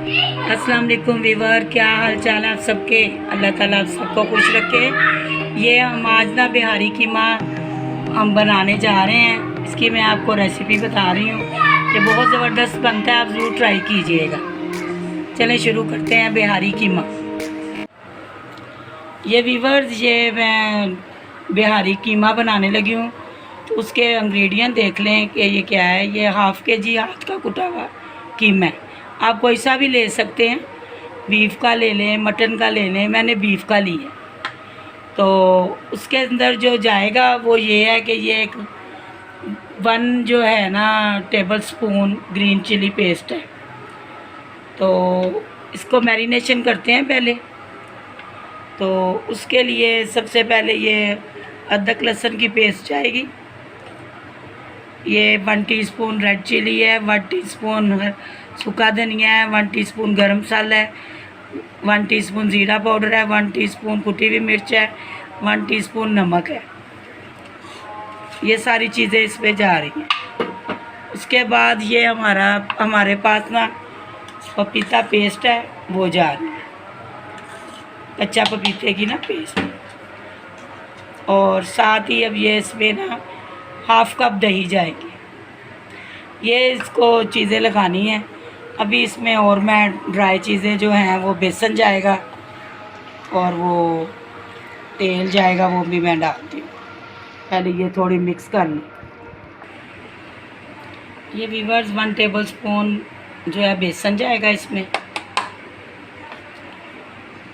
अस्सलाम वालेकुम वीवर, क्या हाल चाल है आप सबके। अल्लाह ताला आप सबको खुश रखे। ये हम आज ना बिहारी कीमा हम बनाने जा रहे हैं। इसकी मैं आपको रेसिपी बता रही हूँ। ये बहुत ज़बरदस्त बनता है, आप ज़रूर ट्राई कीजिएगा। चलें शुरू करते हैं बिहारी कीमा। ये वीवर्स, ये मैं बिहारी कीमा बनाने लगी हूँ। तो उसके इंग्रेडिएंट देख लें कि ये क्या है। ये हाफ़ kg हाथ का कुटा हुआ कीमा है। आप कोई सा भी ले सकते हैं, बीफ का ले लें, मटन का ले लें। मैंने बीफ का लिया। तो उसके अंदर जो जाएगा वो ये है कि ये एक 1 जो है ना tablespoon green chilli paste है। तो इसको मैरिनेशन करते हैं पहले। तो उसके लिए सबसे पहले ये अदरक लहसुन की पेस्ट जाएगी। ये 1 टीस्पून रेड चिली है, 1 टीस्पून सूखा धनिया है, 1 टीस्पून गरम मसाला है, 1 टीस्पून ज़ीरा पाउडर है, 1 टीस्पून कुटी हुई मिर्च है, 1 टीस्पून नमक है। ये सारी चीज़ें इस पे जा रही हैं। उसके बाद ये हमारे पास ना पपीता पेस्ट है, वो जा रही है, कच्चा पपीते की ना पेस्ट। और साथ ही अब ये इसमें ना हाफ़ कप दही जाएगी। ये इसको चीज़ें लगानी है। अभी इसमें और मैं ड्राई चीज़ें जो हैं वो बेसन जाएगा और वो तेल जाएगा, वो भी मैं डालती हूँ। पहले ये थोड़ी मिक्स कर लूँ। ये वीवर्स 1 टेबल स्पून जो है बेसन जाएगा इसमें,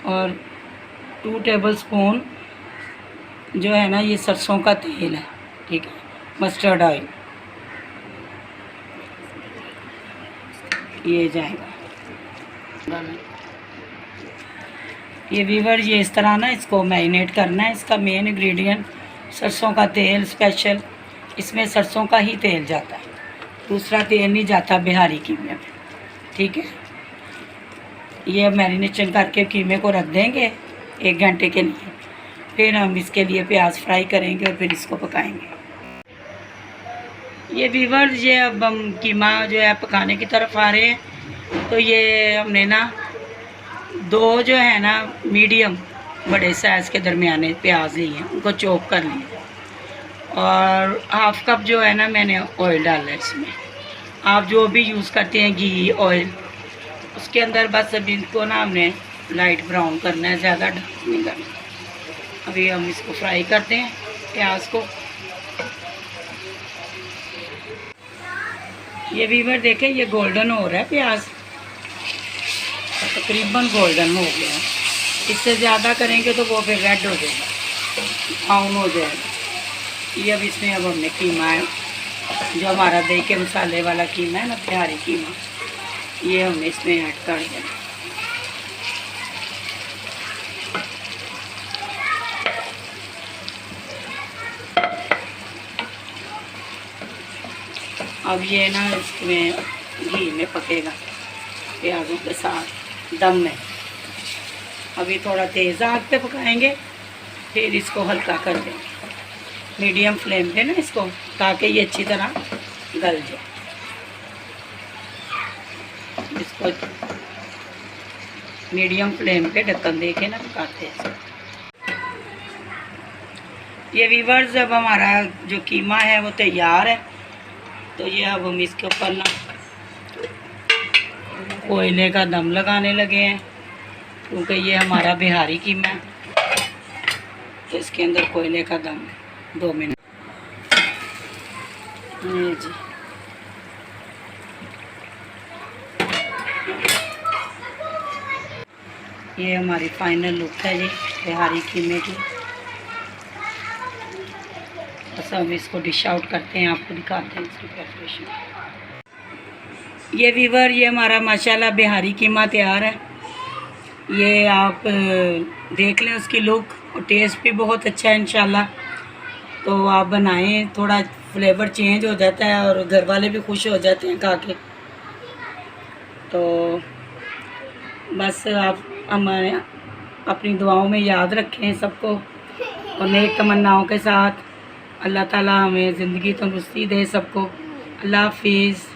और 2 टेबल स्पून जो है ना ये सरसों का तेल है, ठीक है, मस्टर्ड ऑयल ये जाएगा। ये वीवर ये इस तरह ना इसको मैरिनेट करना है। इसका मेन इंग्रेडिएंट सरसों का तेल स्पेशल, इसमें सरसों का ही तेल जाता है, दूसरा तेल नहीं जाता बिहारी कीमे में, ठीक है। ये मैरिनेशन करके कीमे को रख देंगे 1 घंटे के लिए। फिर हम इसके लिए प्याज फ्राई करेंगे और फिर इसको पकाएंगे। ये वीवर्स, ये अब हम कीमा जो है पकाने की तरफ आ रहे हैं। तो ये हमने ना 2 जो है ना मीडियम बड़े साइज़ के दरमियाने प्याज लिए हैं, उनको चॉप कर लिए। और हाफ़ कप जो है ना मैंने ऑयल डाला है इसमें। आप जो भी यूज़ करते हैं घी ऑयल, उसके अंदर बस अभी इनको ना हमने लाइट ब्राउन करना है, ज़्यादा डार्क नहीं करना। अभी हम इसको फ्राई करते हैं प्याज को। ये वीवर देखें, ये गोल्डन हो रहा है प्याज, तकरीबन गोल्डन हो गया है। इससे ज़्यादा करेंगे तो वो फिर रेड हो जाएगा, ब्राउन हो जाएगा। ये अब इसमें अब हमने कीमा है जो हमारा दही के मसाले वाला कीमा है ना, बिहारी कीमा, ये हमने इसमें ऐड कर देना। अब ये ना इसमें घी में पकेगा प्याज़ों के साथ दम में। अभी थोड़ा तेज़ आग पे पकाएंगे, फिर इसको हल्का कर देंगे मीडियम फ्लेम पे ना इसको, ताकि ये अच्छी तरह गल जाए। इसको मीडियम फ्लेम पे ढक्कन दे के ना पकाते हैं। ये वीवर्स, जब हमारा जो कीमा है वो तैयार है, तो ये अब हम इसके ऊपर ना कोयले का दम लगाने लगे हैं, क्योंकि ये हमारा बिहारी कीमा है। तो इसके अंदर कोयले का दम है। 2 मिनट ये जी। ये हमारी फाइनल लुक है जी बिहारी कीमे की। बस हम इसको डिश आउट करते हैं, आपको दिखाते हैं इसकी प्रेपरेशन। ये वीवर, ये हमारा माशाल्लाह बिहारी कीमा तैयार है। ये आप देख लें उसकी लुक, और टेस्ट भी बहुत अच्छा है इंशाल्लाह। तो आप बनाएं, थोड़ा फ्लेवर चेंज हो जाता है और घर वाले भी खुश हो जाते हैं खा के। तो बस आप हमारे अपनी दुआओं में याद रखें सबको, और नेक तमन्नाओं के साथ। अल्लाह ताला हमें ज़िंदगी तंदुरुस्ती दे सबको। अल्लाह हाफिज़।